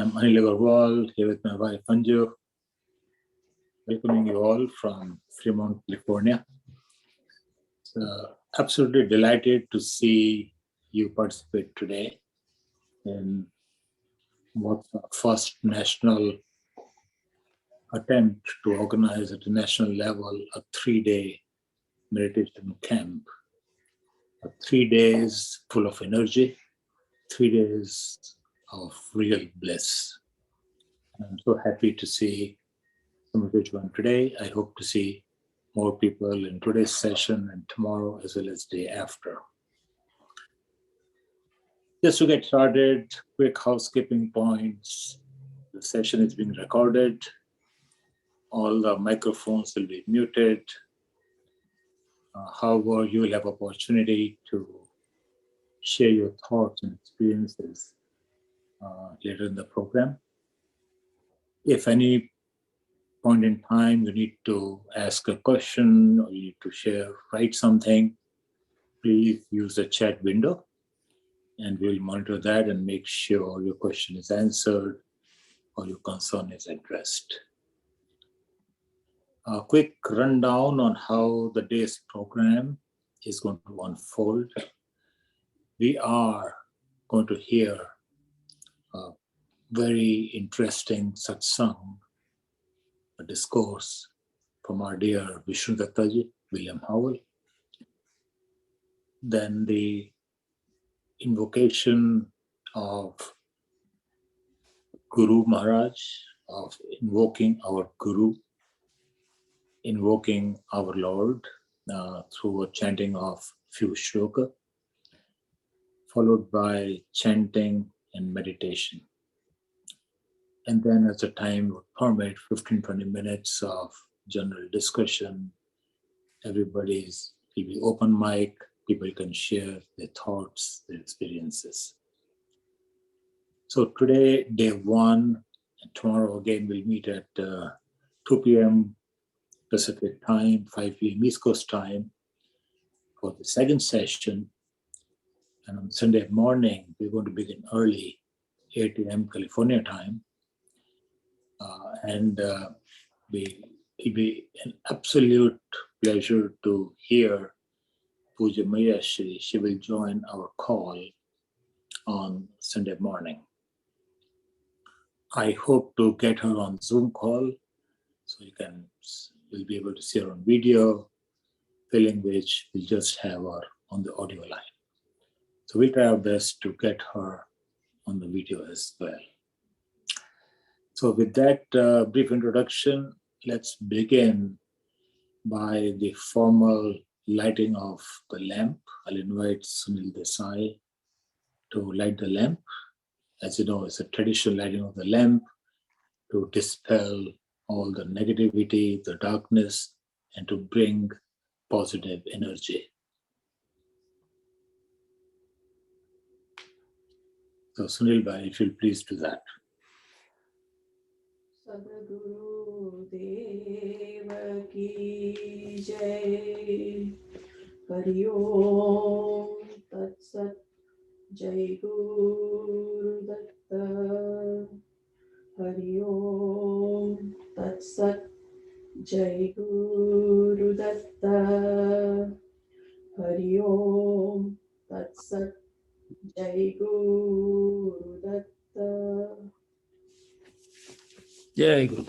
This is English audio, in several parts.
I'm Anil Agarwal, here with my wife Anju, welcoming you all from Fremont, California. So, absolutely delighted to see you participate today in what's our first national attempt to organize at a national level a 3-day meditation camp. 3 days full of energy, 3 days of real bliss. I'm so happy to see some of you join today. I hope to see more people in today's session and tomorrow as well as day after. Just to get started, quick housekeeping points. The session is being recorded. All the microphones will be muted. However, you will have opportunity to share your thoughts and experiences later in the program. If any point in time you need to ask a question or you need to write something, please use the chat window and we'll monitor that and make sure your question is answered or your concern is addressed. A quick rundown on how the day's program is going to unfold. We are going to hear a very interesting satsang, a discourse from our dear Dattaji, William Howell. Then the invocation of Guru Maharaj, of invoking our Guru, invoking our Lord through a chanting of few shloka, followed by chanting and meditation. And then as the time would permit, 15-20 minutes of general discussion. Everybody's will be open mic, people can share their thoughts, their experiences. So today, day 1, and tomorrow again we'll meet at 2 p.m. Pacific time, 5 p.m. East Coast time for the second session. And on Sunday morning, we're going to begin early, 8 a.m. California time. It'll be an absolute pleasure to hear Poojya Maiyashree. She will join our call on Sunday morning. I hope to get her on Zoom call so you'll be able to see her on video, failing which we'll just have her on the audio line. So we'll try our best to get her on the video as well. So with that brief introduction, let's begin by the formal lighting of the lamp. I'll invite Sunil Desai to light the lamp. As you know, it's a traditional lighting of the lamp to dispel all the negativity, the darkness, and to bring positive energy. So Sunil Bhai, if you'll please do that. Sadguru Deva ki jai, Hari Om Tatsat, Jai Guru Datta, Hari Om Tatsat, Jai Guru Datta, Hari Om Tatsat, Jai Guru Datta. Jai Guru.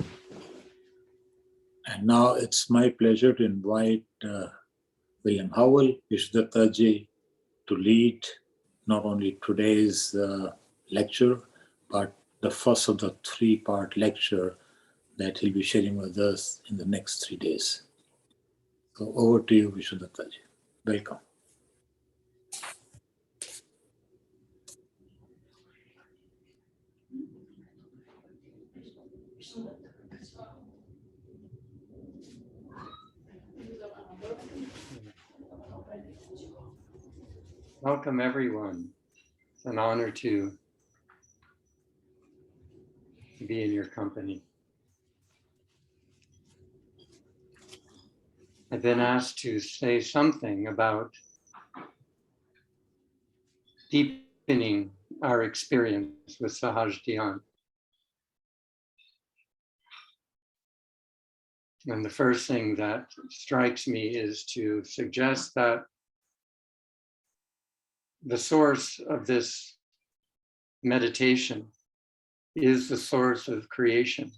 And now it's my pleasure to invite William Howell, Dattaji, to lead not only today's lecture, but the first of the 3-part lecture that he'll be sharing with us in the next 3 days. So over to you, Dattaji. Welcome. Welcome, everyone. It's an honor to be in your company. I've been asked to say something about deepening our experience with Sahaj Dhyan. And the first thing that strikes me is to suggest that the source of this meditation is the source of creation.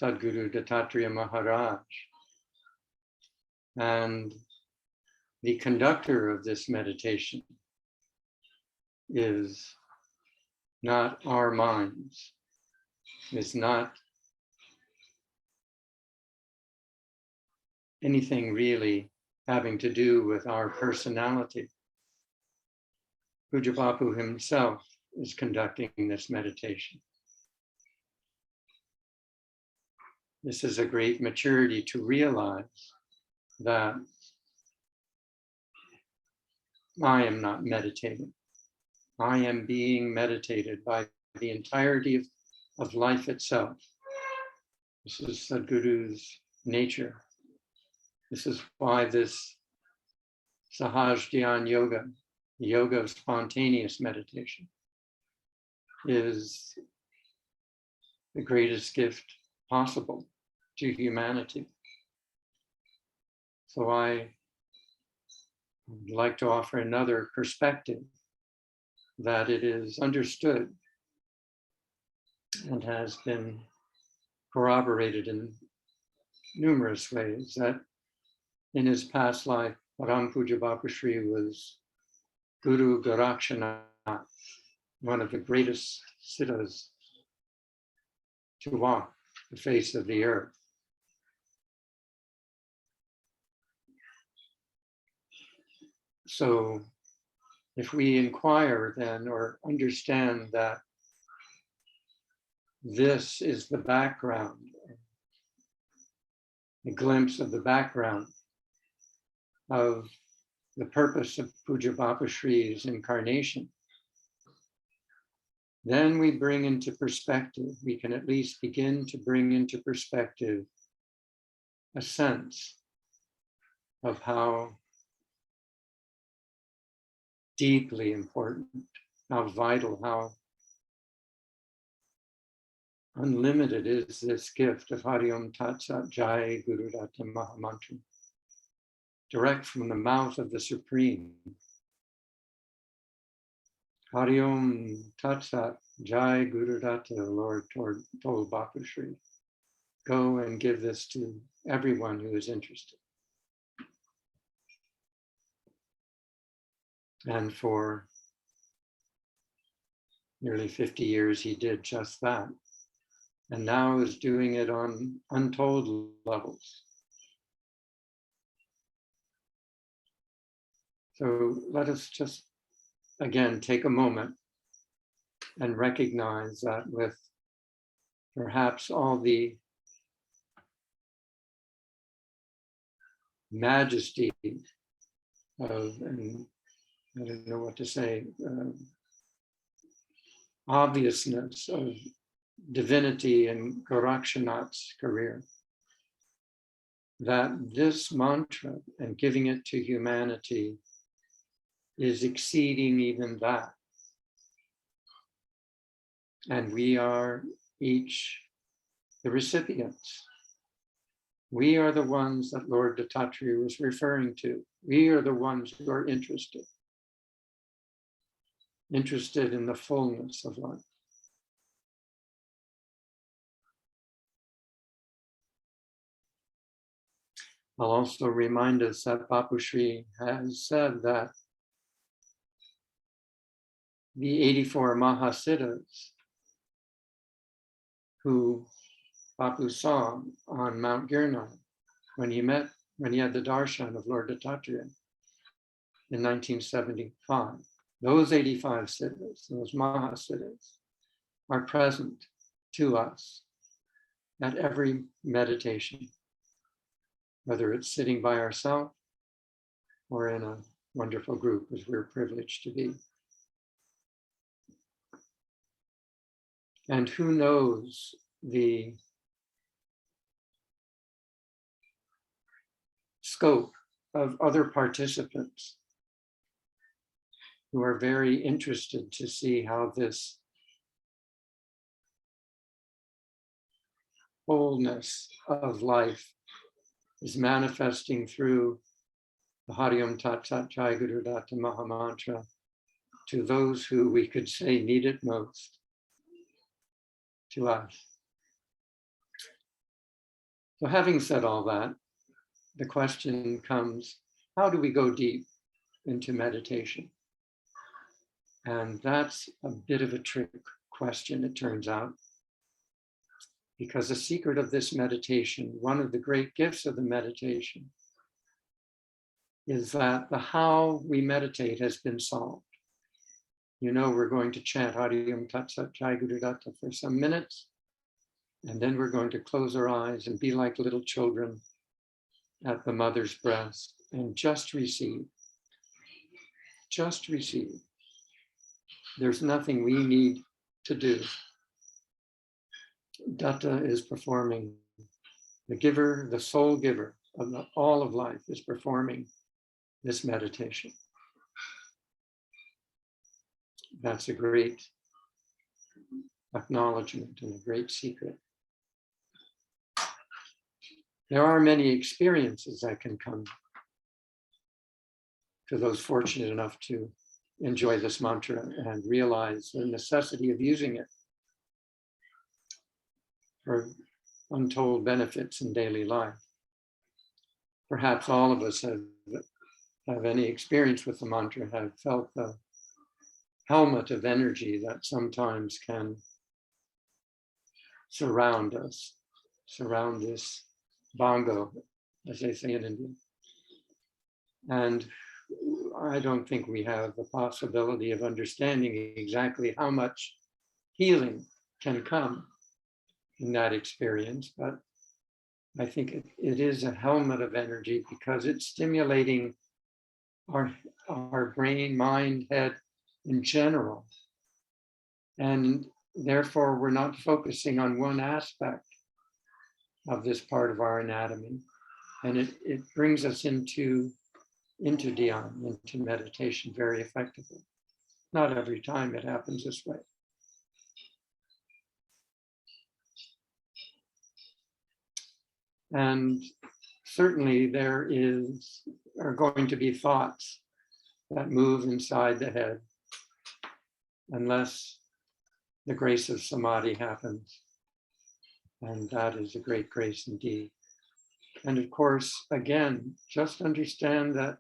Sadguru Dattatreya Maharaj. And the conductor of this meditation is not our minds, is not anything really having to do with our personality. Poojya Bapu himself is conducting this meditation. This is a great maturity to realize that I am not meditating. I am being meditated by the entirety of life itself. This is Sadhguru's nature. This is why this Sahaj Dhyan Yoga, the yoga of spontaneous meditation, is the greatest gift possible to humanity. So I would like to offer another perspective, that it is understood and has been corroborated in numerous ways that in his past life, Param Poojya Bapushri was Guru Gorakshanath, one of the greatest siddhas to walk the face of the earth. So if we inquire then or understand that this is the background, a glimpse of the background of the purpose of Poojya Bapushri's incarnation, then we bring into perspective, we can at least begin to bring into perspective a sense of how deeply important, how vital, how unlimited is this gift of Hari Om Tatsat Jai Guru Datta mahamantra, direct from the mouth of the Supreme. Hari Om Tatsat Jai Guru Datta, the Lord told Bapushri, go and give this to everyone who is interested. And for nearly 50 years, he did just that. And now is doing it on untold levels. So let us just, again, take a moment and recognize that with perhaps all the majesty of, and I don't know what to say, obviousness of divinity in Gorakshanath's career, that this mantra and giving it to humanity is exceeding even that. And we are each the recipients. We are the ones that Lord Dattatreya was referring to. We are the ones who are interested in the fullness of life. I'll also remind us that Bapushri has said that the 84 Mahasiddhas who Bapu saw on Mount Girnar when he had the darshan of Lord Dattatreya in 1975. Those 85 siddhas, those Mahasiddhas, are present to us at every meditation, whether it's sitting by ourselves or in a wonderful group, as we're privileged to be. And who knows the scope of other participants who are very interested to see how this wholeness of life is manifesting through the Hariom Tatsat Jai Guru Datta mahamantra to those who we could say need it most, to us. So having said all that, the question comes, how do we go deep into meditation? And that's a bit of a trick question, it turns out, because the secret of this meditation, one of the great gifts of the meditation, is that the how we meditate has been solved. You know, we're going to chant Hariom Tatsat Jai Guru Datta for some minutes, and then we're going to close our eyes and be like little children at the mother's breast and just receive. Just receive. There's nothing we need to do. Datta is performing. The giver, the sole giver of all of life is performing this meditation. That's a great acknowledgement and a great secret. There are many experiences that can come to those fortunate enough to enjoy this mantra and realize the necessity of using it for untold benefits in daily life. Perhaps all of us have any experience with the mantra, have felt the helmet of energy that sometimes can surround us, surround this bongo, as they say in India. And I don't think we have the possibility of understanding exactly how much healing can come in that experience, but I think it is a helmet of energy because it's stimulating our brain, mind, head in general. And therefore, we're not focusing on one aspect of this part of our anatomy. And it brings us into dhyan, into meditation very effectively. Not every time it happens this way. And certainly there are going to be thoughts that move inside the head unless the grace of samadhi happens. And that is a great grace indeed. And of course, again, just understand that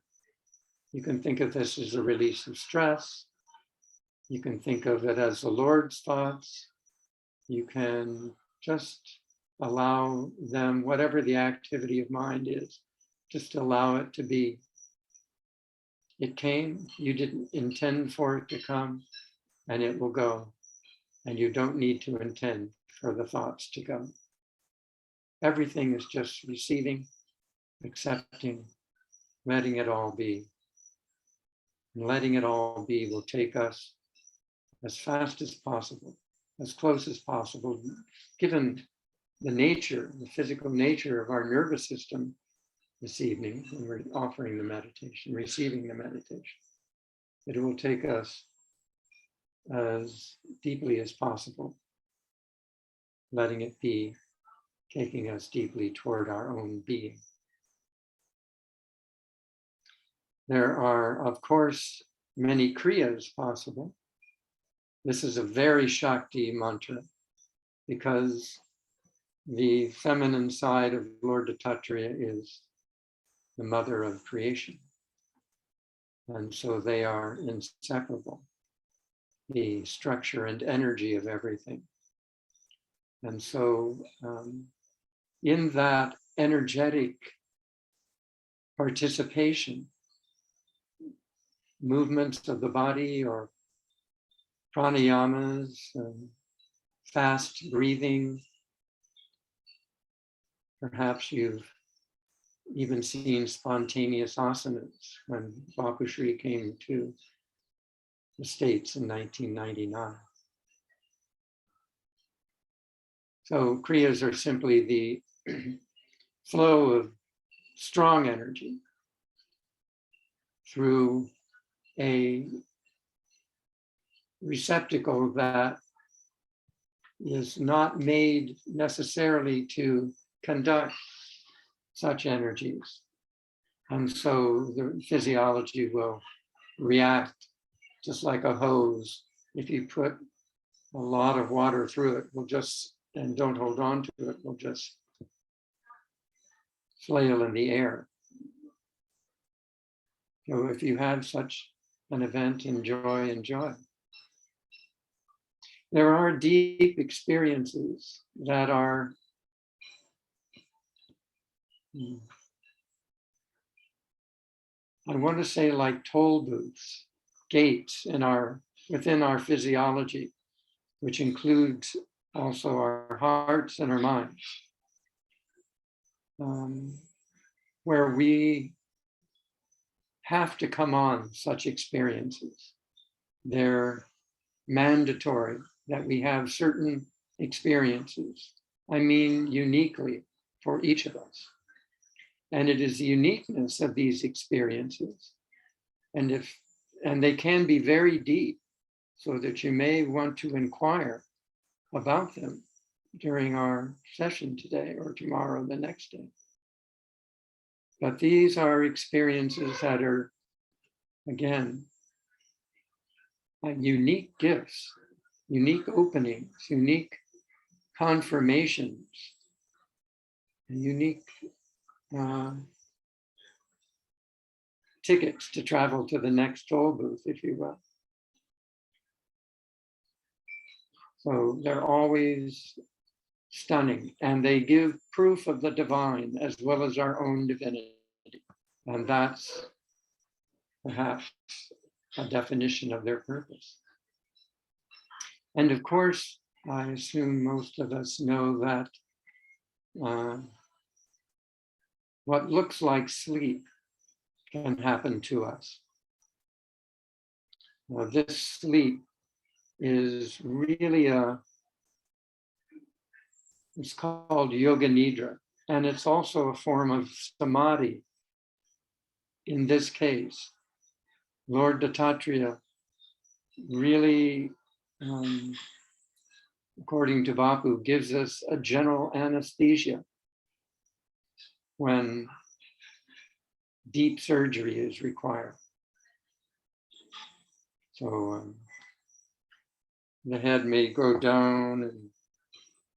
you can think of this as a release of stress. You can think of it as the Lord's thoughts. You can just allow them, whatever the activity of mind is, just allow it to be. It came, you didn't intend for it to come, and it will go. And you don't need to intend for the thoughts to come. Everything is just receiving, accepting, letting it all be. And letting it all be will take us as fast as possible, as close as possible, given the nature, the physical nature of our nervous system this evening when we're offering the meditation, receiving the meditation. It will take us as deeply as possible, letting it be, taking us deeply toward our own being. There are, of course, many kriyas possible. This is a very Shakti mantra because the feminine side of Lord Dattatreya is the mother of creation. And so they are inseparable, the structure and energy of everything. And so in that energetic participation, movements of the body or pranayamas, fast breathing. Perhaps you've even seen spontaneous asanas when Bapushri came to the States in 1999. So kriyas are simply the flow of strong energy through a receptacle that is not made necessarily to conduct such energies. And so the physiology will react just like a hose. If you put a lot of water through it, will just, and don't hold on to it, will just flail in the air. So if you have such an event, enjoy, enjoy. There are deep experiences that are I want to say like toll booths, gates within our physiology, which includes also our hearts and our minds, where we have to come on such experiences. They're mandatory that we have certain experiences. I mean, uniquely for each of us. And it is the uniqueness of these experiences. And they can be very deep, so that you may want to inquire about them during our session today or tomorrow, the next day. But these are experiences that are, again, unique gifts, unique openings, unique confirmations, unique tickets to travel to the next toll booth, if you will. So they're always stunning, and they give proof of the divine as well as our own divinity. And that's perhaps a definition of their purpose. And of course, I assume most of us know that what looks like sleep can happen to us. This sleep is really it's called yoga nidra, and it's also a form of samadhi. In this case, Lord Dattatreya really, according to Bapu, gives us a general anesthesia when deep surgery is required. So the head may go down, and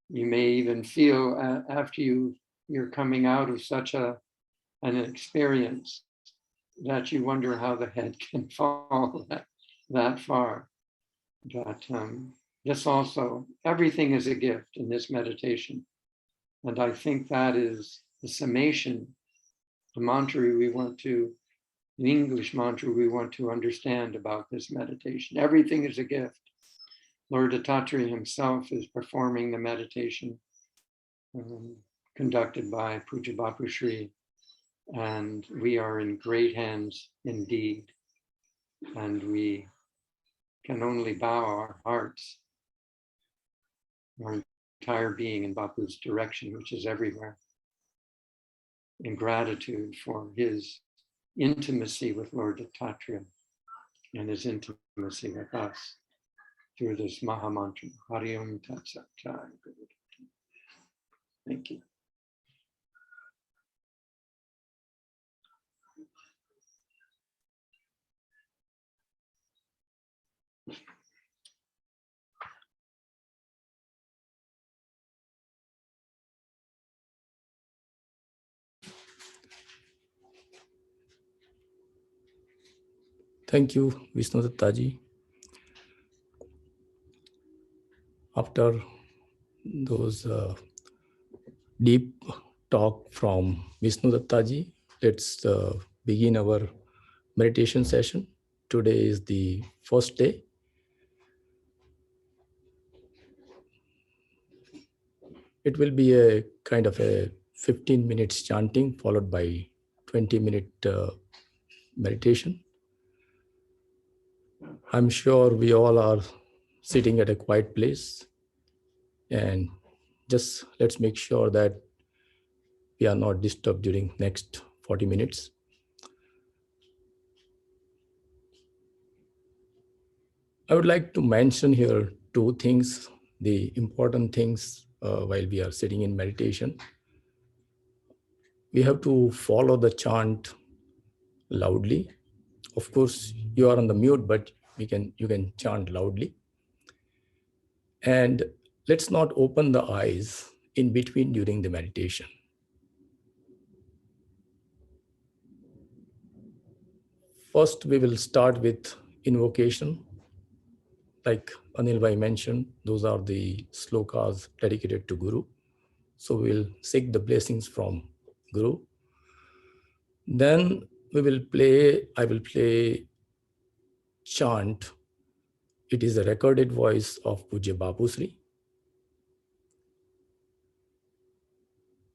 you may even feel after you're coming out of such an experience that you wonder how the head can fall that far. But this also, everything is a gift in this meditation. And I think that is the summation, the mantra the English mantra we want to understand about this meditation. Everything is a gift. Lord Dattatreya himself is performing the meditation conducted by Poojya Bapushri, and we are in great hands indeed. And we can only bow our hearts, our entire being in Bapu's direction, which is everywhere, in gratitude for his intimacy with Lord Dattatreya and his intimacy with us through this mahamantra. Hari Om Tatsat. Thank you. Thank you, Vishnu Dattaji. After those deep talk from Vishnu Dattaji, let's begin our meditation session. Today is the first day. It will be a kind of a 15 minutes chanting followed by 20-minute meditation. I'm sure we all are sitting at a quiet place, and just let's make sure that we are not disturbed during next 40 minutes. I would like to mention here two things the important things while we are sitting in meditation. We have to follow the chant loudly. Of course, you are on the mute, but you can chant loudly. And let's not open the eyes in between during the meditation. First, we will start with invocation. Like Anil Bhai mentioned, those are the slokas dedicated to Guru. So we'll seek the blessings from Guru. Then I will play chant. It is a recorded voice of Poojya Bapushri.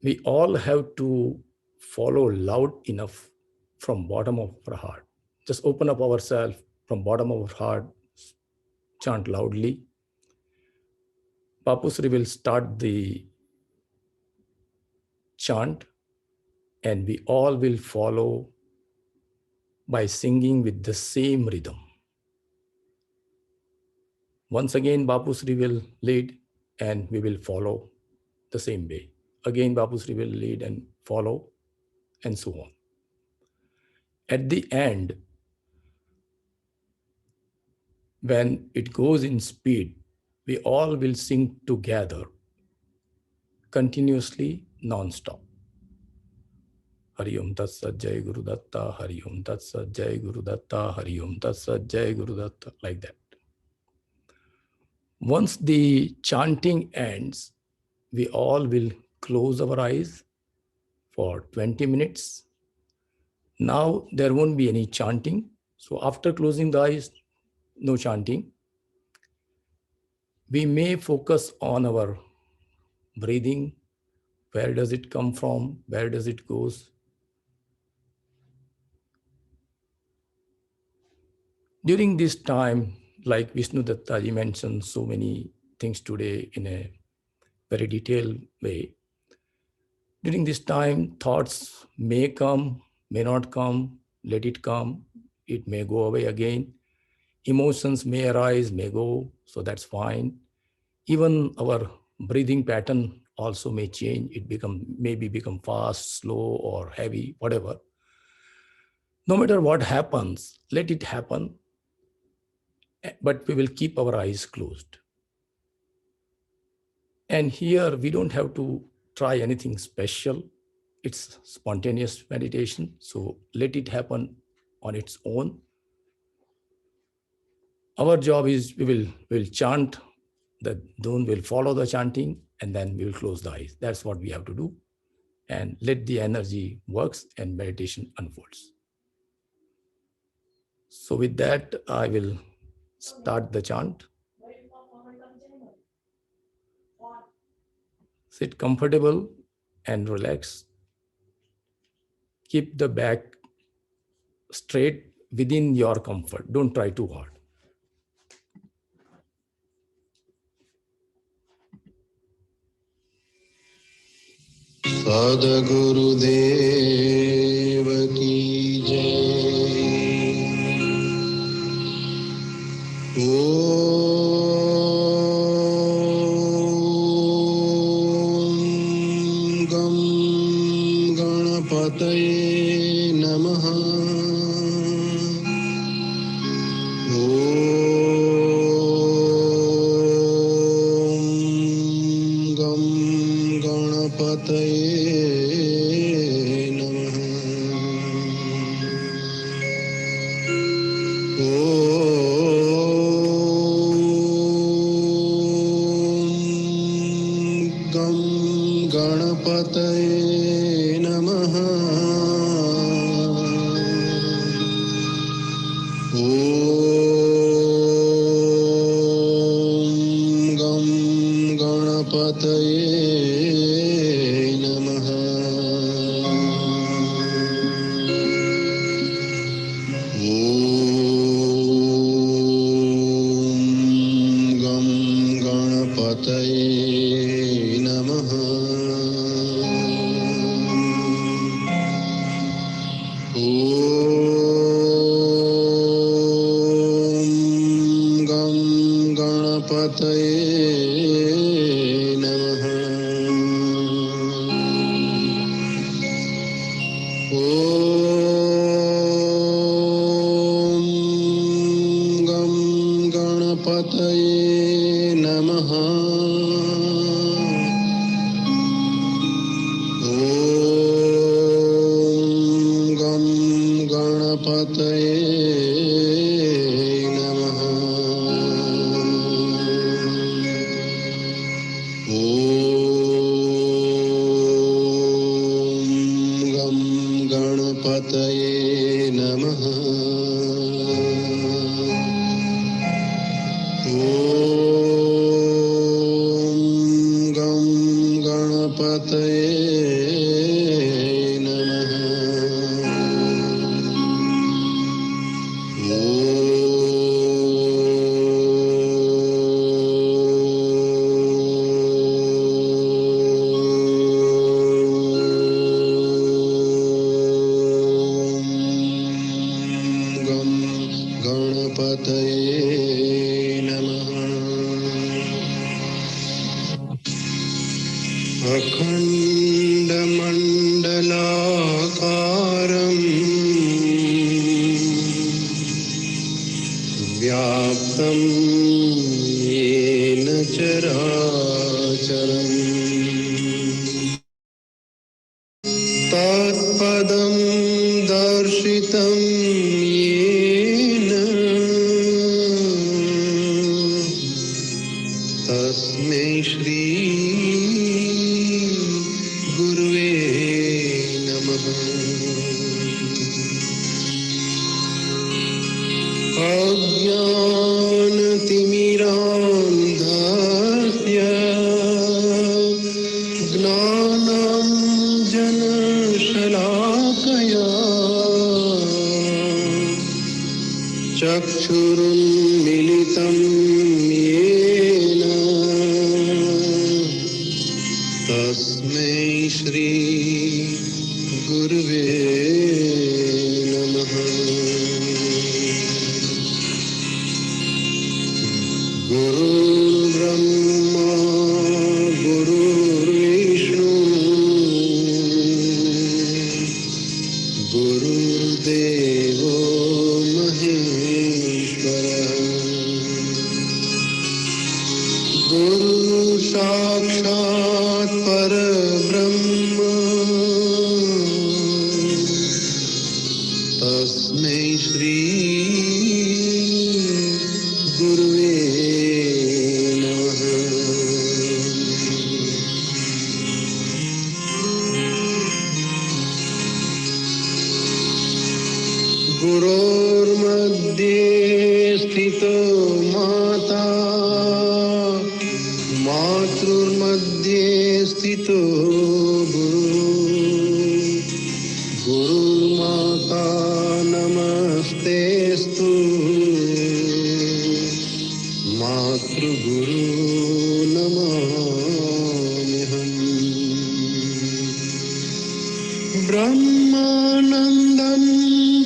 We all have to follow loud enough from bottom of our heart. Just open up ourselves from bottom of our heart, chant loudly. Bapushri will start the chant and we all will follow by singing with the same rhythm. Once again, Bapushri will lead and we will follow the same way. Again, Bapushri will lead and follow and so on. At the end, when it goes in speed, we all will sing together continuously, non-stop. Hari Om Tatsat Jai Guru Datta, Hari Om Tatsat Jai Guru Datta, Hari Om Tatsat Jai Guru Datta, like that. Once the chanting ends, we all will close our eyes for 20 minutes. Now there won't be any chanting. So after closing the eyes, no chanting. We may focus on our breathing. Where does it come from? Where does it goes? During this time, like Vishnu Dattaji mentioned so many things today in a very detailed way. During this time, thoughts may come, may not come, let it come, it may go away again. Emotions may arise, may go, so that's fine. Even our breathing pattern also may change. It maybe become fast, slow, or heavy, whatever. No matter what happens, let it happen, but we will keep our eyes closed. And here we don't have to try anything special. It's spontaneous meditation. So let it happen on its own. Our job is we'll chant, the Dhun will follow the chanting, and then we will close the eyes. That's what we have to do. And let the energy works and meditation unfolds. So with that, I will start the chant. Sit comfortable and relax. Keep the back straight within your comfort. Don't try too hard. Sadguru Dev ki jai. Om Gam Ganapataye Namaha. Om Gam Ganapataye Namaha. Gam Ganapataye Namaha. Om Gam Ganapataye Namaha. Om Gam Ganapataye Namaha. Om Gam Ganapataye नमः ॐ गं गणपतये नमः ॐ गं गणपतये नमः ॐ गं गणपतये नमः गं गणपतये नमः अखण्डमण्डलाकारम् व्याप्तं येन चराचरम् तत्पदं दर्शितं येन तस्मै श्री गुरुवे नमः अज्ञानतिमिरान्धस्य ज्ञानाञ्जनशलाकया चक्षुरुन्मिलितं येन तस्मै श्री गुरुवे नमः गुरुर्ब्रह्मा गुरुर्विष्णु गुरुर्देवो महेश्वरः गुरु साक्षात् परब्रह्म तस्मै श्री गुरुवे नमः गुरोर्मध्ये स्थितो माता मातृर्मध्ये स्थितो गुरु गुरुर्माता नमस्तेस्तु मातृगुरु नमाम्यहम् ब्रह्मानन्दं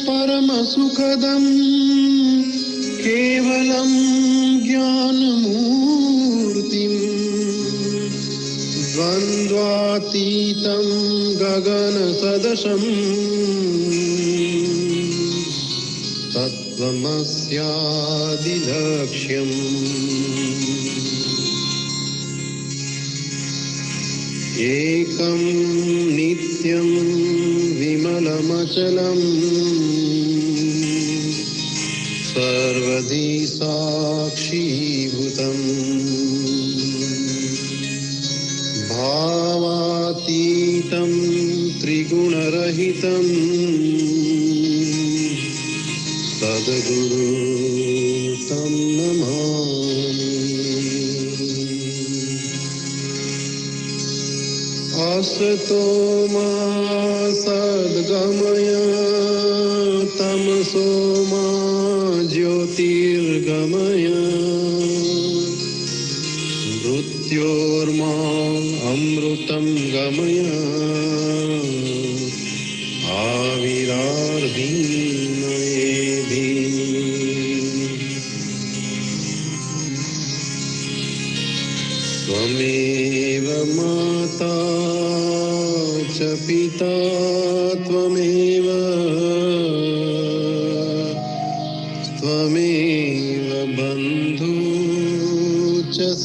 परमसुखदं केवलं ज्ञानमूर्तिं द्वन्द्वातीतं गगनसदृशं तत्त्वमस्यादिलक्ष्यम् एकं नित्यं विमलमचलं सर्वदी साक्षीभूतम् भावातीतं त्रिगुणरहितं सद्गुरु तं नमामि असतो मा सद्गमय तमसो मा ज्योतिर्गमय मृत्योर्मा अमृतं गमय आविरार्धीमयेधि त्वमेव माता च पिता त्वमेव त्वमेव बन्धु च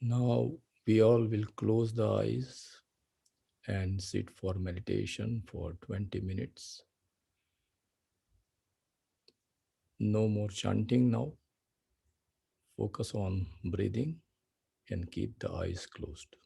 Now we all will close the eyes and sit for meditation for 20 minutes. No more chanting now. Focus on breathing and keep the eyes closed.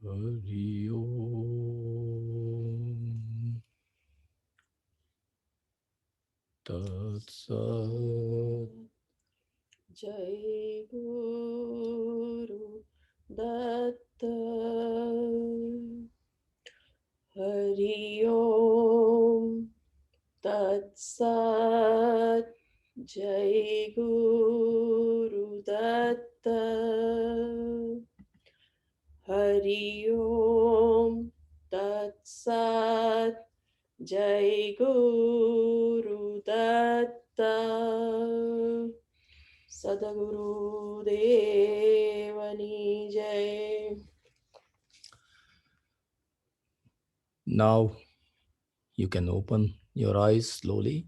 Hari Om. Tatsat. Jai Guru Datta. Hari Om. Tatsat. Jai Guru Datta. Hari Om. Tatsat. Jai Guru Datta. Sadhguru Devani Jai. Now you can open your eyes slowly.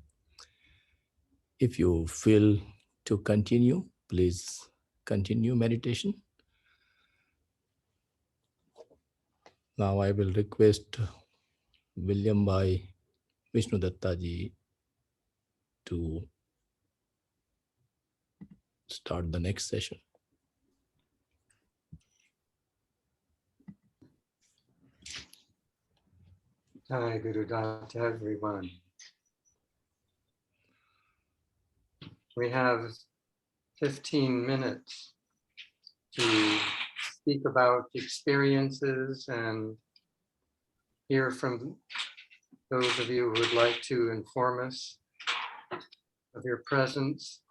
If you feel to continue, please continue meditation. Now I will request William Bhai Vishnu Dattaji to start the next session. Jai Guru Datta, everyone. We have 15 minutes to speak about experiences and hear from those of you who would like to inform us of your presence.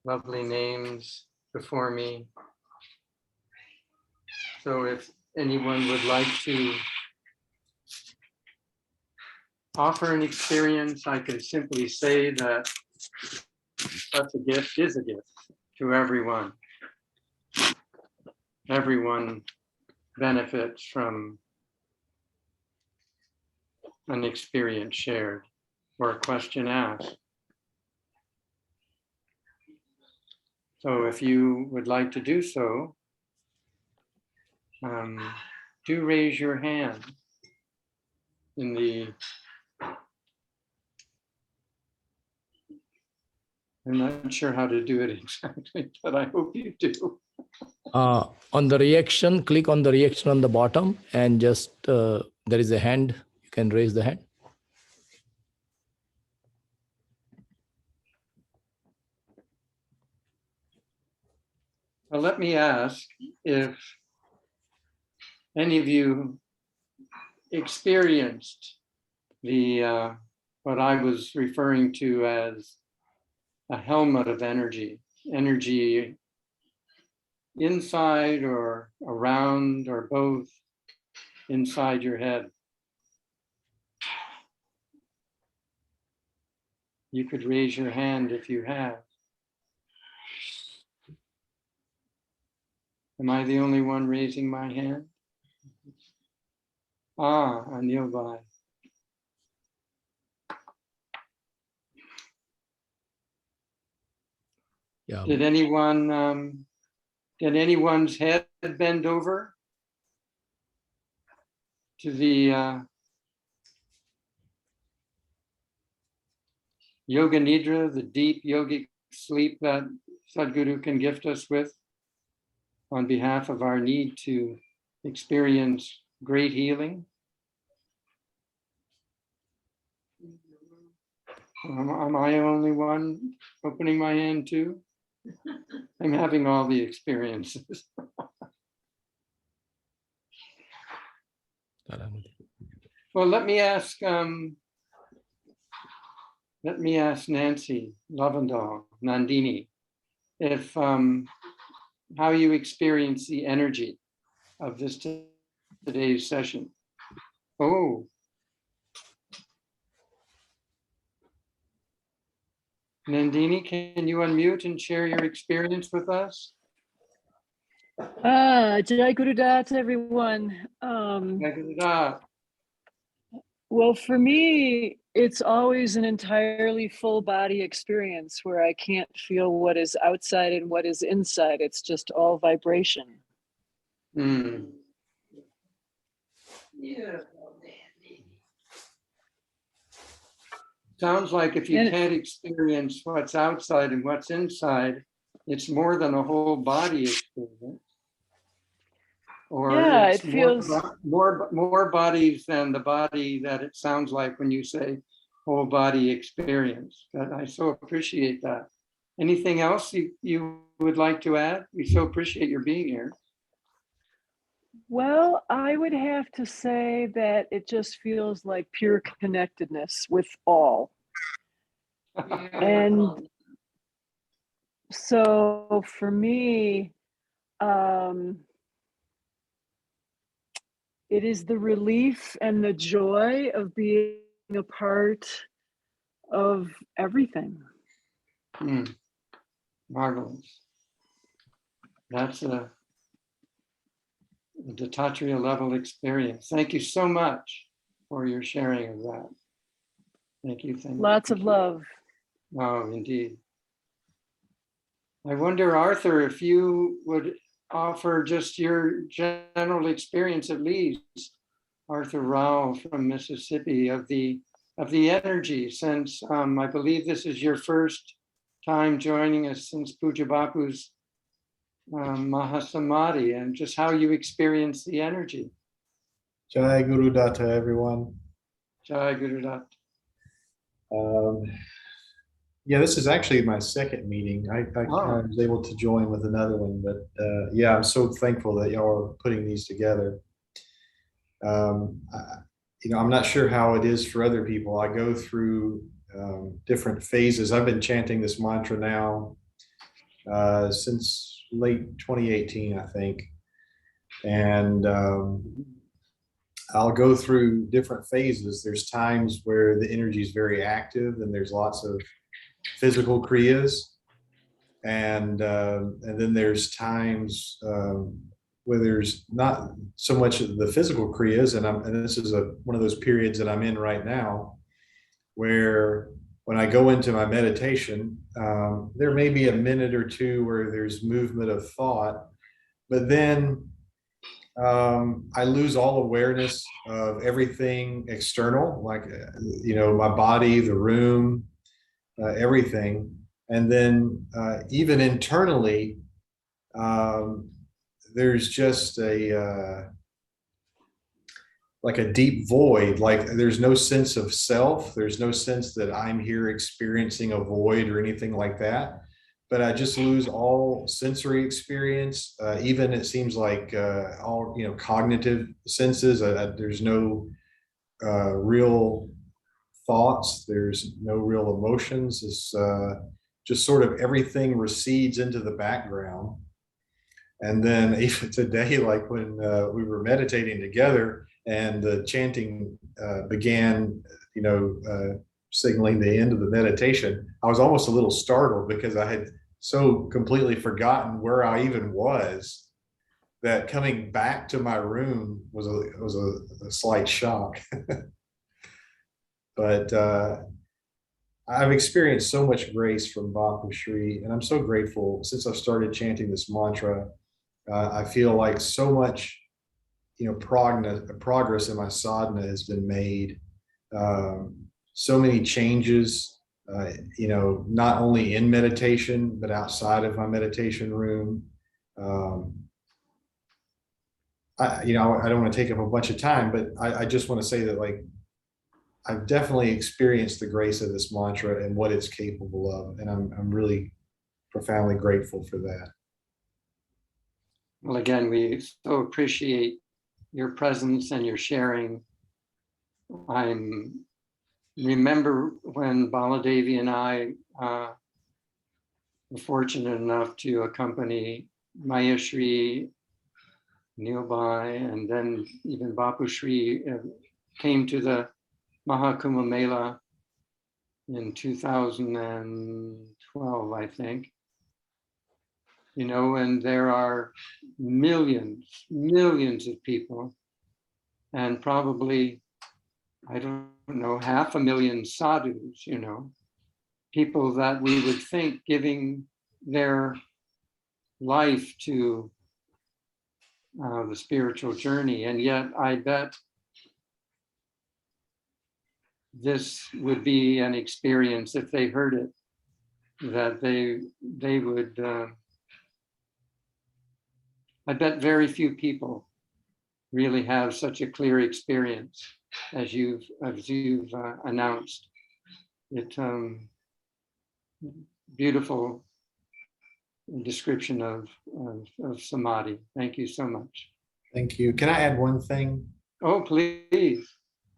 Lovely names before me. So if anyone would like to offer an experience, I can simply say that such a gift is a gift to everyone. Everyone benefits from an experience shared or a question asked. So if you would like to do so, do raise your hand in the, I'm not sure how to do it exactly, but I hope you do. On the reaction, click on the reaction on the bottom and just, there is a hand, you can raise the hand. Well, let me ask if any of you experienced the what I was referring to as a helmet of energy inside or around or both inside your head. You could raise your hand if you have. Am I the only one raising my hand? Anil Bhai. Yeah. Did anyone's head bend over to the Yoga Nidra, the deep yogic sleep that Sadhguru can gift us with on behalf of our need to experience great healing? Am I the only one opening my hand too? I'm having all the experiences. Well, let me ask Nancy Lovendall, Nandini, if how you experience the energy of today's session. Oh. Nandini, can you unmute and share your experience with us? Jai Guru Datta, everyone. Jai Guru Datta. Well, for me, it's always an entirely full body experience where I can't feel what is outside and what is inside. It's just all vibration. Mm. Sounds like if you can't experience what's outside and what's inside, it's more than a whole body experience. or Yeah, it's it feels. more bodies than the body that it sounds like when you say whole body experience. But I so appreciate that. Anything else you would like to add? We so appreciate your being here. Well, I would have to say that it just feels like pure connectedness with all. And so for me, it is the relief and the joy of being a part of everything. Marvelous. That's a Dattatreya level experience. Thank you so much for your sharing of that. Thank you. Lots of love. Oh, indeed. I wonder, Arthur, if you would offer just your general experience, at least, Arthur Rao from Mississippi, of the energy, since I believe this is your first time joining us since Poojya Bapu's Mahasamadhi, and just how you experience the energy. Jai Guru Datta, everyone. Jai Guru Datta. Yeah, this is actually my second meeting. I was able to join with another one, but yeah, I'm so thankful that y'all are putting these together. I'm not sure how it is for other people. I go through different phases. I've been chanting this mantra now since late 2018, I think. And I'll go through different phases. There's times where the energy is very active and there's lots of physical kriyas, and then there's times where there's not so much of the physical kriyas, and this is one of those periods that I'm in right now, where when I go into my meditation, there may be a minute or two where there's movement of thought, but then I lose all awareness of everything external, like my body, the room, everything. And then even internally, there's just like a deep void, like there's no sense of self. There's no sense that I'm here experiencing a void or anything like that. But I just lose all sensory experience. Even it seems like all cognitive senses. There's no real thoughts. There's no real emotions. It's just sort of everything recedes into the background. And then even today, like when we were meditating together and the chanting began, signaling the end of the meditation, I was almost a little startled because I had so completely forgotten where I even was, that coming back to my room was a slight shock. But I've experienced so much grace from Bapushri, and I'm so grateful. Since I've started chanting this mantra, I feel like so much, progress in my sadhana has been made. So many changes, not only in meditation, but outside of my meditation room. I don't want to take up a bunch of time, but I just want to say that, like, I've definitely experienced the grace of this mantra and what it's capable of, and I'm really profoundly grateful for that. Well, again, we so appreciate your presence and your sharing. I remember when Baladevi and I were fortunate enough to accompany Maiyashree nearby, and then even Bapushri came to the Mahakumbh Mela in 2012, I think. And there are millions of people, and probably, I don't know, 500,000 sadhus, people that we would think giving their life to the spiritual journey. And yet I bet this would be an experience, if they heard it, that they would, I bet very few people really have such a clear experience as you've announced. It beautiful description of samadhi. Thank you so much. Thank you. Can I add one thing? Oh, please.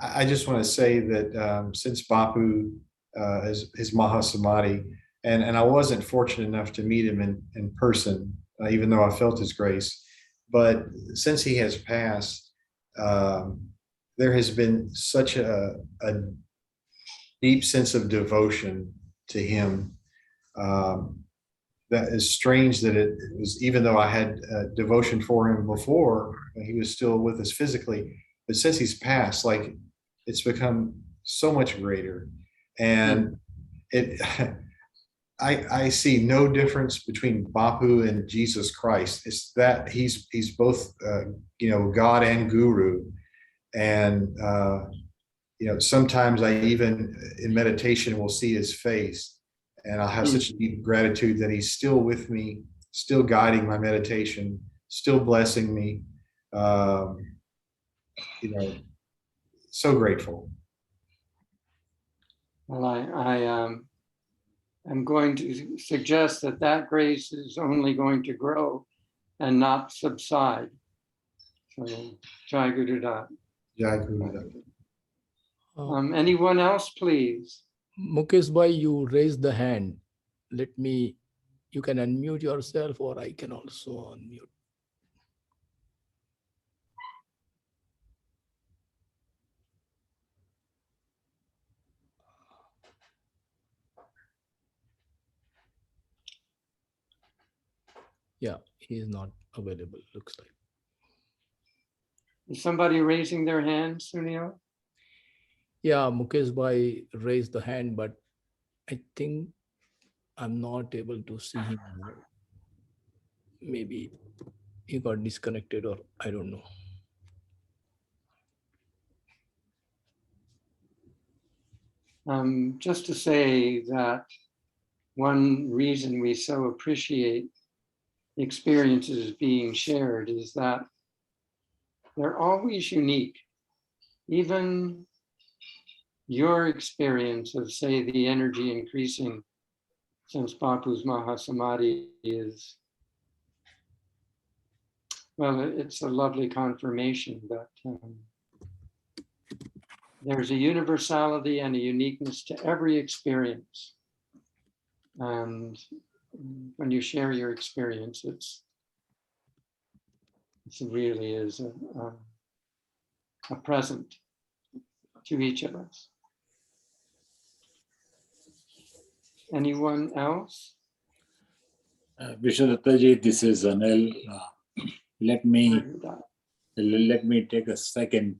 I just want to say that since Bapu is his Mahasamadhi, and I wasn't fortunate enough to meet him in person, even though I felt his grace, but since he has passed, there has been such a deep sense of devotion to him. That is strange that it was, even though I had devotion for him before, he was still with us physically, but since he's passed, like, it's become so much greater. And I see no difference between Bapu and Jesus Christ. It's that he's both, God and Guru. And, sometimes I even in meditation will see his face, and I'll have such deep gratitude that he's still with me, still guiding my meditation, still blessing me. So grateful. Well, I'm going to suggest that grace is only going to grow and not subside. So, Jai Guru Dat. Jai Guru Dat. Anyone else, please? Mukesh bhai, you raised the hand. You can unmute yourself, or I can also unmute. Yeah, he is not available, looks like. Is somebody raising their hand, Sunil? Yeah, Mukesh bhai raised the hand, but I think I'm not able to see him now. Maybe he got disconnected, or I don't know. Just to say that one reason we so appreciate experiences being shared is that they're always unique. Even your experience of, say, the energy increasing since Bapu's Mahasamadhi is, well, it's a lovely confirmation that there's a universality and a uniqueness to every experience. And when you share your experience, it really is a present to each of us. Anyone else? Vishwadattaji, this is Anil. Let me take a second.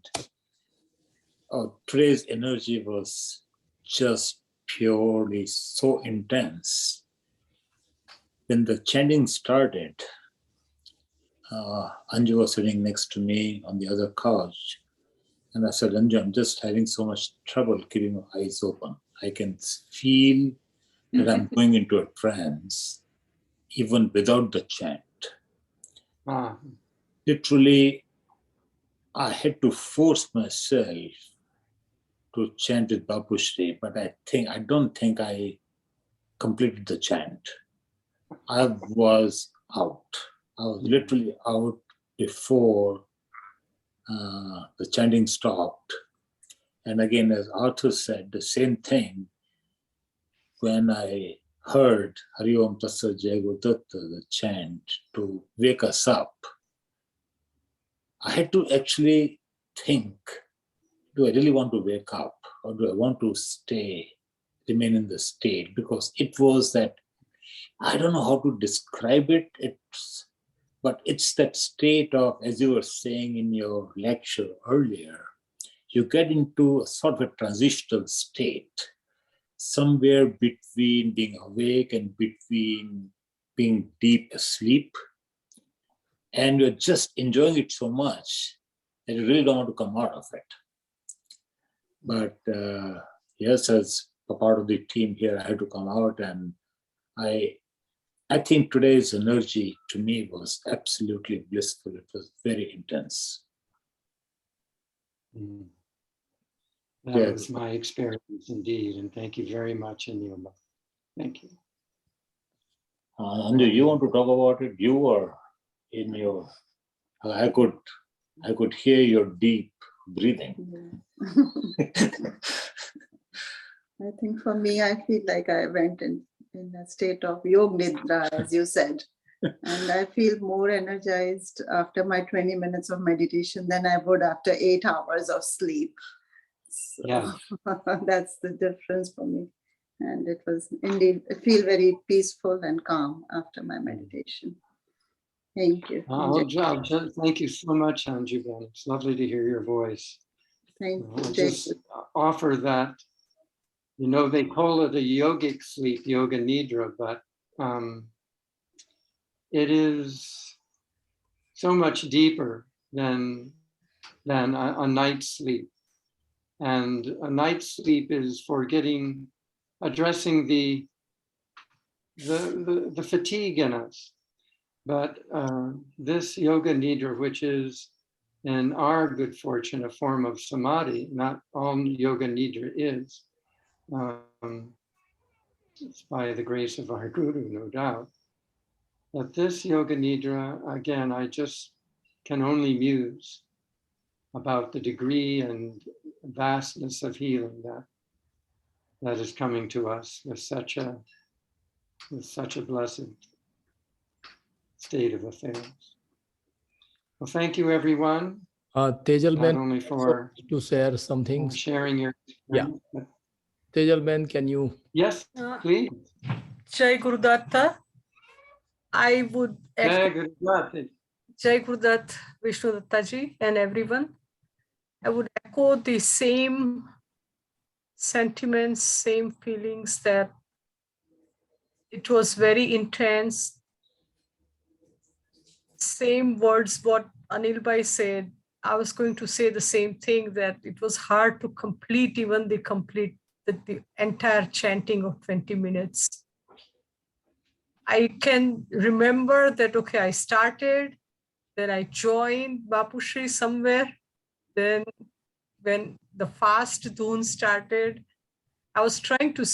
Today's energy was just purely so intense. When the chanting started, Anju was sitting next to me on the other couch. And I said, Anju, I'm just having so much trouble keeping my eyes open. I can feel that I'm going into a trance, even without the chant. Literally, I had to force myself to chant with Bapushri, but I don't think I completed the chant. I was out. I was literally out before the chanting stopped. And again, as Arthur said, the same thing when I heard Hari Om Tatsat Jai Guru Datta, the chant, to wake us up. I had to actually think, do I really want to wake up, or do I want to remain in the state? Because it was that, I don't know how to describe it, but it's that state of, as you were saying in your lecture earlier, you get into a sort of a transitional state, somewhere between being awake and between being deep asleep. And you're just enjoying it so much that you really don't want to come out of it. But yes, as a part of the team here, I had to come out, and I think today's energy to me was absolutely blissful. It was very intense. Mm. That Yes. was my experience indeed, and thank you very much, Anilma. Thank you. Anju, you want to talk about it? You were in your. I could hear your deep breathing. I think for me, I feel like I went in a state of yoga nidra, as you said. And I feel more energized after my 20 minutes of meditation than I would after 8 hours of sleep. So Yeah. that's the difference for me. And it was indeed, I feel very peaceful and calm after my meditation. Thank you. Thank you so much, Anjuban. It's lovely to hear your voice. Thank I'll you. just offer that, you know, they call it a yogic sleep, yoga nidra, but it is so much deeper than a night's sleep. And a night's sleep is for addressing the fatigue in us. But this yoga nidra, which is in our good fortune a form of samadhi, not all yoga nidra is. It's by the grace of our guru, no doubt. But this yoga nidra, again, I just can only muse about the degree and vastness of healing that is coming to us with such a blessed state of affairs. Well, thank you, everyone. Tejal Not Ben, only for to share some things. sharing your Yeah. Tejal Ben, can you? Yes, please. Jai Guru Datta. I would Jai Guru Datta. Jai Guru Datta, Vishnu Dattaji, and everyone. I would echo the same sentiments, same feelings, that it was very intense. Same words what Anil Bhai said. I was going to say the same thing, that it was hard to complete even the entire chanting of 20 minutes. I can remember that, okay, I started, then I joined Bapushri somewhere. Then when the fast dhoon started, I was trying to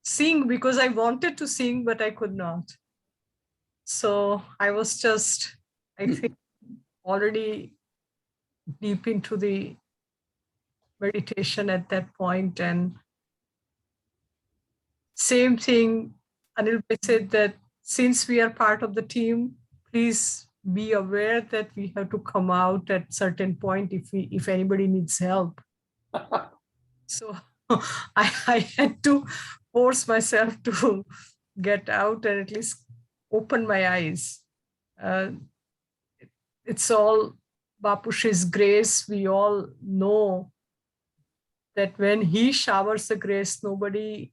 sing because I wanted to sing, but I could not. So I was just, I think, already deep into the meditation at that point. And same thing, Anil Bhai said that since we are part of the team, please be aware that we have to come out at certain point if anybody needs help. So I had to force myself to get out and at least open my eyes. It's all Bapushri's grace. We all know that when he showers the grace, nobody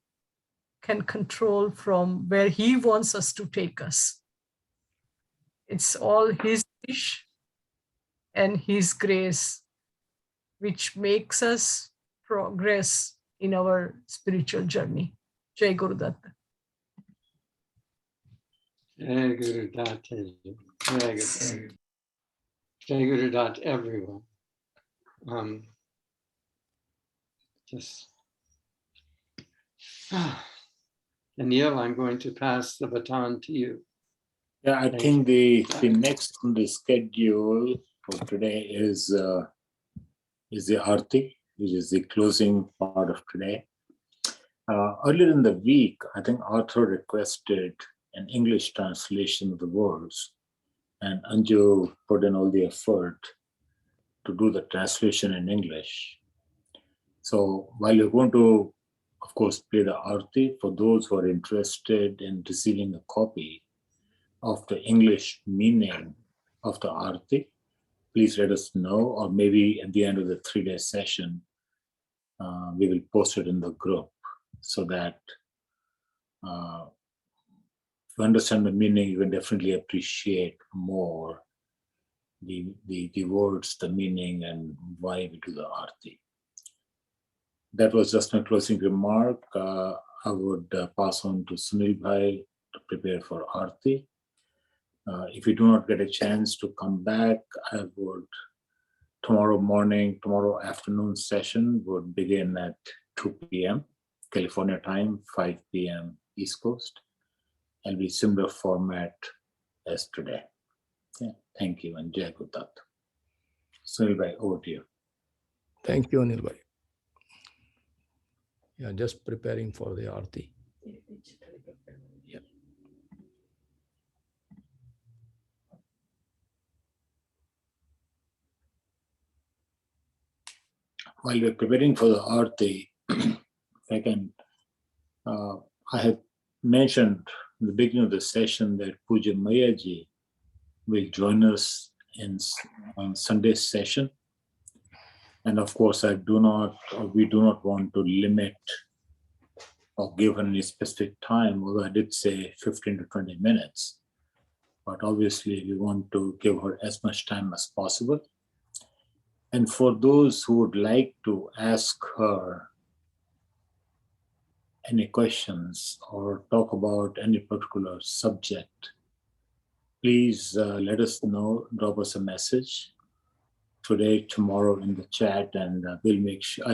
can control from where he wants us to take us. It's all his wish and his grace, which makes us progress in our spiritual journey. Jai Guru Datta. Jai Guru Datta. Jai Guru. Jai Guru Datta, everyone. Anil, I'm going to pass the baton to you. Yeah, I think the next on the schedule for today is the Arti, which is the closing part of today. Earlier in the week, I think Arthur requested an English translation of the words, and Anju put in all the effort to do the translation in English. So while you're going to, of course, play the Arti, for those who are interested in receiving a copy of the English meaning of the Arti, please let us know, or maybe at the end of the 3-day session, we will post it in the group so that if you understand the meaning, you can definitely appreciate more the words, the meaning, and why we do the Arti. That was just my closing remark. I would pass on to Sunil Bhai to prepare for Arti. If you do not get a chance to come back, I would tomorrow afternoon session would begin at 2 p.m. California time, 5 p.m. East Coast. It'll be similar format as today. Yeah, thank you, and Jai Guru Datta. Sunil bhai, over to you. Thank you, Anil bhai. Yeah, just preparing for the Aarti. Yeah. While we're preparing for the Aarti, I have mentioned in the beginning of the session that Poojya Mayaji will join us on Sunday's session. And of course, we do not want to limit or give any specific time, although I did say 15 to 20 minutes. But obviously, we want to give her as much time as possible. And for those who would like to ask her any questions or talk about any particular subject, please let us know, drop us a message today, tomorrow in the chat, and I'll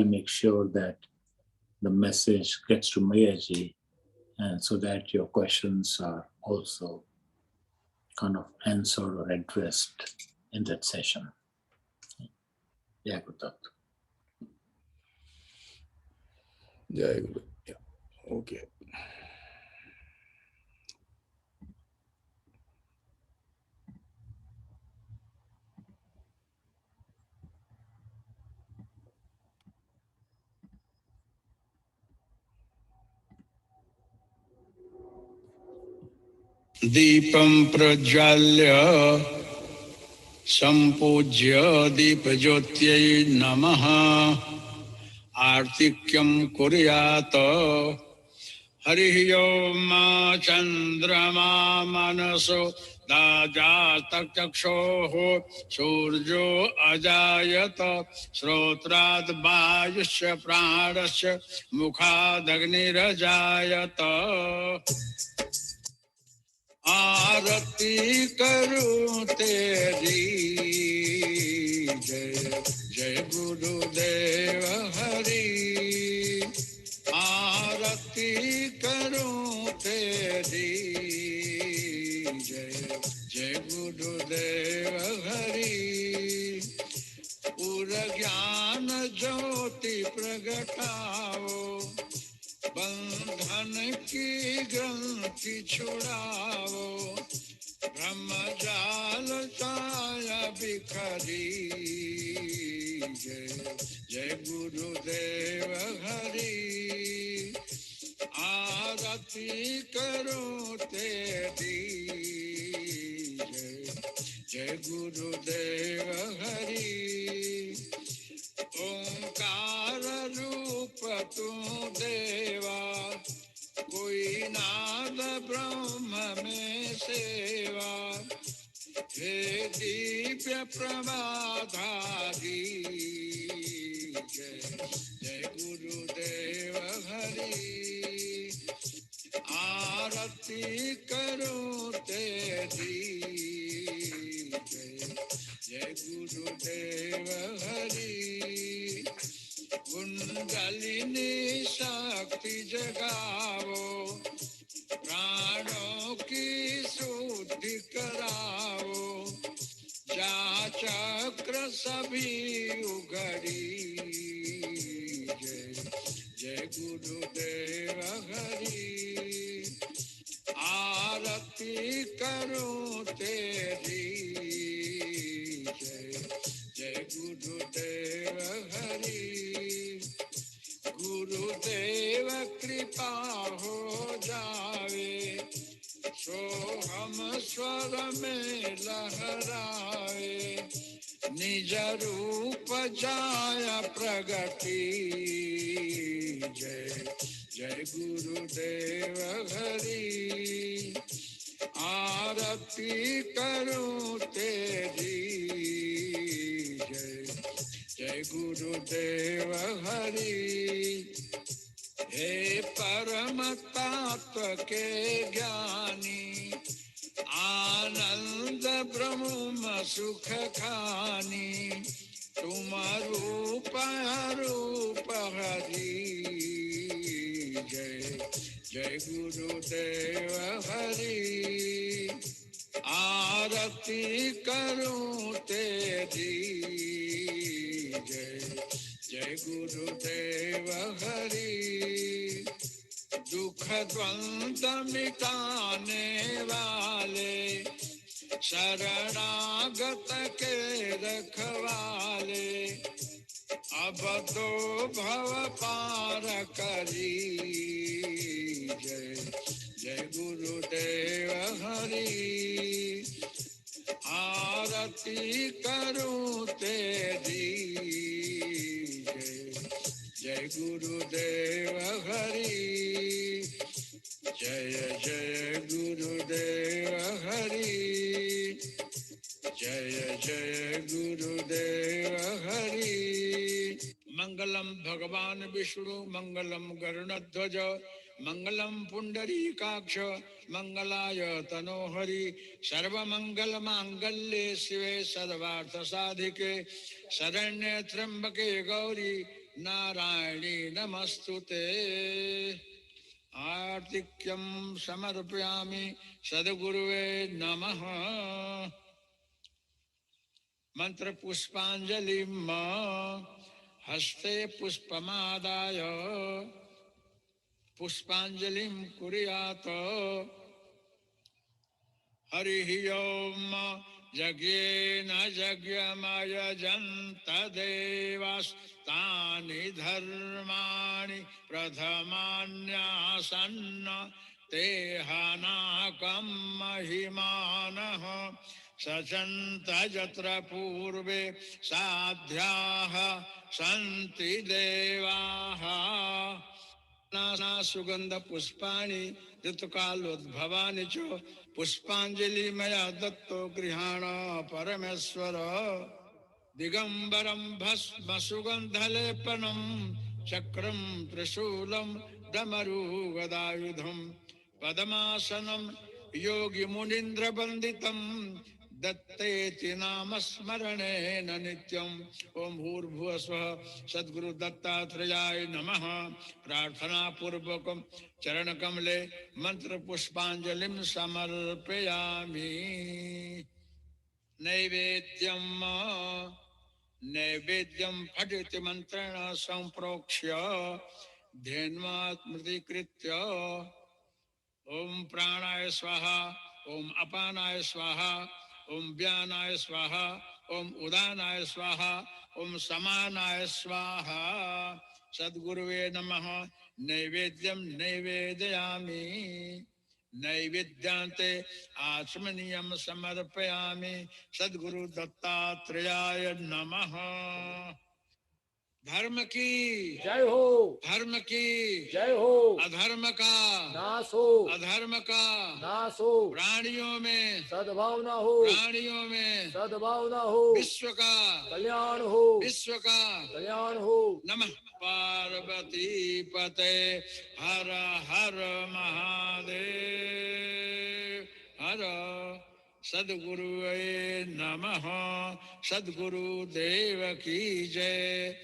make sure that the message gets to Mayaji, and so that your questions are also kind of answered or addressed in that session. Yeah, good thought. Jai Guru. Yeah. Okay. Deepam prajwalya sampujya deepajyotyai namaha artikyam kuryata harihi om chandrama manaso dajatak chakshoho surjo ajayata srotrad vayusya pranasya mukhadagnirajayata आरती करूं तेरी जय जय गुरुदेव हरि आरती करूं तेरी जय जय गुरुदेव हरि पूर्ण ज्ञान ज्योति प्रगटाओ बंधन की ग्रंथि छुड़ाओ ब्रह्म जाल छाया बिखरी जय जय गुरुदेव हरि आरती करूं तेरी जय जय गुरुदेव हरि ओंकार रूप तू देवा कोई नाद ब्रह्म में सेवा हे दिव्य प्रमाधारी जय जय गुरुदेव हरि आरती करूं तेरी जय जय गुरुदेव हरि कुंडलिनी शक्ति जगाओ प्राणों की शुद्धि कराओ जा चक्र सभी उघड़ी जय जय गुरुदेव हरि आरती करूं तेरी जय जय गुरुदेव हरि गुरुदेव कृपा हो जावे सो हम स्वर में लहराए निज रूप जाया प्रगति जय जय गुरुदेव हरि आरती करूं तेरी जय जय गुरुदेव हरि हे परम तत्व के ज्ञानी आनंद ब्रह्म सुख खानी तुम रूप रूप हरि जय जय गुरुदेव हरि आरती करूं तेरी जय जय गुरुदेव हरि दुख द्वंद मिटाने वाले शरणागत के रखवाले अब तो भव पार करी जय जय गुरुदेव हरि आरती करूं तेरी जय जय गुरुदेव हरि जय जय गुरुदेव हरि जय जय गुरुदेव हरि मंगलम भगवान विष्णु मंगलम गरुणध्वज मंगलम पुंडरीकाक्ष मंगलाय तनोहरि सर्वमंगल मांगल्ये शिवे सर्वार्थ साधिके शरण्ये त्र्यंबके गौरी नारायणी नमस्तुते आर्तिक्यं समर्पयामि सद्गुरुवे नमः मंत्र पुष्पांजलिं हस्ते पुष्पमादाय पुष्पांजलिं कुर्यात् हरिः ओम यज्ञेन यज्ञमयजन्त देवास्तानि धर्माणि प्रथमान्यासन्न तेहानाकं महिमानः सचन्त यत्र पूर्वे साध्याः सन्ति देवाः नाना सुगंध पुष्पाणि ऋतुकालोद्भवानि च पुष्पांजलि मया दत्तो गृहाण परमेश्वर दिगंबरं भस्म सुगंधलेपनं चक्रं त्रिशूलं डमरू गदायुधं पद्मासनं योगी मुनीन्द्र वंदितं दत्तेति नाम स्मरणेन नित्यं ओम भूर्भुवस्वः सद्गुरु दत्तात्रेयाय नमः प्रार्थना पूर्वकं चरण कमले मंत्र पुष्पांजलिं समर्पयामि नैवेद्यं फटिति मंत्रेण संप्रोक्ष्य धेन्वात्मृतिकृत्य ओम प्राणाय स्वाहा ओम अपानाय स्वाहा ओम व्यानाय स्वाहा ओम उदानाय स्वाहा ओम समानाय स्वाहा सद्गुरुवे नमः नैवेद्यं नैवेदयामि नैवेद्यान्ते आचमनीयं समर्पयामि सद्गुरु दत्तात्रेयाय नमः धर्म की जय हो, धर्म की जय हो, अधर्म का नाश हो, अधर्म का नाश हो, प्राणियों में सद्भावना हो, प्राणियों में सद्भावना हो, विश्व का कल्याण हो, विश्व का कल्याण हो। नमः पार्वती पते हर हर महादेव हर सद्गुरु नमः सद्गुरु देव की जय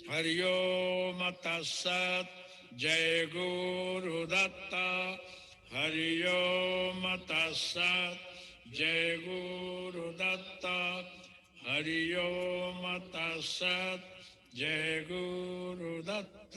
हरि ओम तत्सत् जय गुरु दत्त हरि ओम तत्सत् जय गुरु दत्त हरि ओम तत्सत् जय Guru Dutt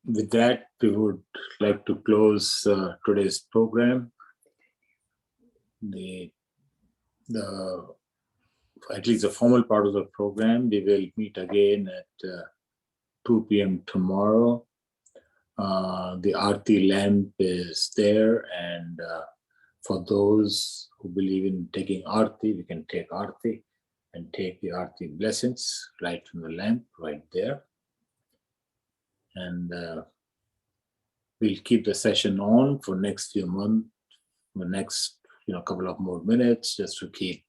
With that, we would like to close today's program. At least the formal part of the program, we will meet again at 2 p.m. tomorrow. The Aarti lamp is there, and for those who believe in taking Aarti, we can take Aarti and take the Aarti blessings right from the lamp right there. And we'll keep the session on for next few months, the next couple of more minutes, just to keep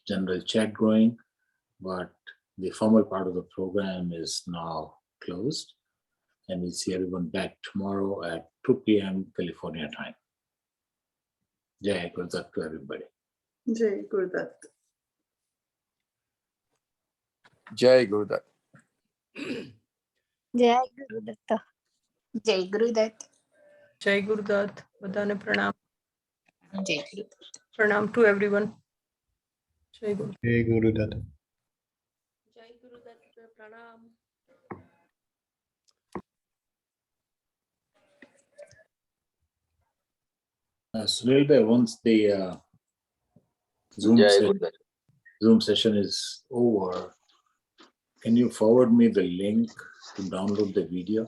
general chat going, but the formal part of the program is now closed. And we'll see everyone back tomorrow at 2 p.m. California time. Jai Gurudat to everybody. Jai Gurudat. Jai Gurudat. Jai Guru Datta. Jai Guru Datta. Jai Gurudat. Badane pranam. Jai Guru Datta. Pranam to everyone. Jai Guru. Hey, Guru Datta. Jai Guru Datta, pranam. Sunil bhai, once the Zoom session is over, can you forward me the link to download the video?